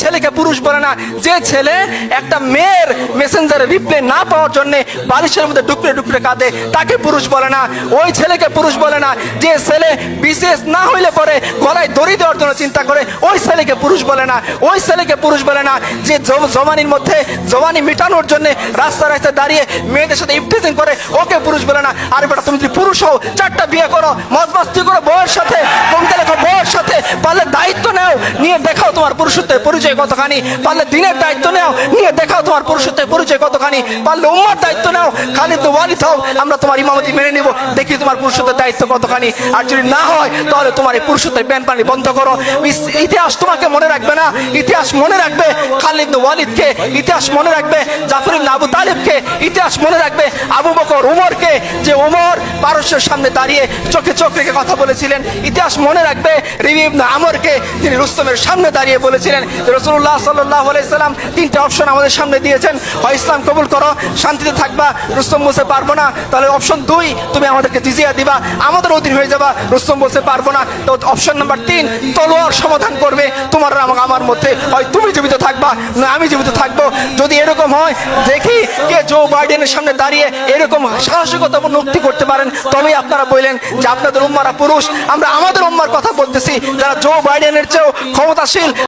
ছেলেকে পুরুষ বলে না। যে ছেলে একটা মেয়ের মেসেঞ্জারে রিপ্লাই না পাওয়ার জন্য বালিশের মধ্যে ডুকরে ডুকরে কাঁদে তাকে পুরুষ বলে না। ওই ছেলেকে পুরুষ বলে না। যে ছেলে বিশেষ না হইলে পরে গলায় দড়ি দেওয়ার জন্য চিন্তা করে ওই ছেলেকে পুরুষ বলে না। ওই ছেলেকে পুরুষ বলে না। যে জওয়ানির মধ্যে জওয়ানি মিটানোর জন্য রাস্তা রাস্তায় দাঁড়িয়ে মেয়েদের সাথে ইফটিজিং করে ওকে পুরুষ বলে না। আর বেটা তুমি যদি পুরুষ হও 4টা বিয়ে করো, মজমাস্তি করো বউয়ের সাথে, কমতে লেখো বউয়ের সাথে, পারলে দায়িত্ব নাও, নিয়ে দেখাও তোমার পুরুষত্বের পরিচয় কতখানি। পারলে দিনের দায়িত্ব নাও, নিয়ে দেখাও তোমার পুরুষত্বের পরিচয় কতখানি। পারলে উম্মার দায়িত্ব নাও, খালিদ ওয়ালিদ হও, আমরা তোমার ইমামতি মেনে নিব, দেখি তোমার পুরুষত্বের দায়িত্ব কতখানি। আর যদি না হয় তাহলে তোমার এই পুরুষত্বের ব্যান পানি বন্ধ করো। ইতিহাস তোমাকে মনে রাখবে না, ইতিহাস মনে রাখবে খালিদ ওয়ালিদকে, ইতিহাস মনে রাখবে জাফর ইবনে আবু তালিবকে, ইতিহাস মনে রাখবে আবু বকর উমরকে, যে উমর পারস্যের সামনে দাঁড়িয়ে চোখে চোখ রেখে কথা বলেছিলেন। ইতিহাস মনে রাখবে রিবি ইবনে আমরকে, যিনি রুস্তমের সামনে দাঁড়িয়ে বলেছিলেন রাসূলুল্লাহ সাল্লাল্লাহু আলাইহি সাল্লাম 3টা অপশন আমাদের সামনে দিয়েছেন, হয় ইসলাম কবুল করো, শান্তিতে থাকবা, রুস্তম বলতে পারবো না, তাহলে অপশন 2 তুমি আমাদেরকে জিজিয়া দিবা, আমাদের অধীন হয়ে যাবা, রুস্তম বলতে পারবো না, তো অপশন নাম্বার 3 তলোয়ার সমাধান করবে তোমার আমার মধ্যে, হয় তুমি জীবিত থাকবা না আমি জীবিত থাকবো। যদি এরকম হয় দেখি কে জো বাইডেনের সামনে দাঁড়িয়ে এরকম সাহসিকতা মুক্তি করতে পারেন, তবেই আপনারা বললেন যে আপনাদের উম্মারা পুরুষ। আমরা আমাদের উম্মার কথা বলতেছি যারা জো বাইডেনের চেয়েও ক্ষমতাশীল।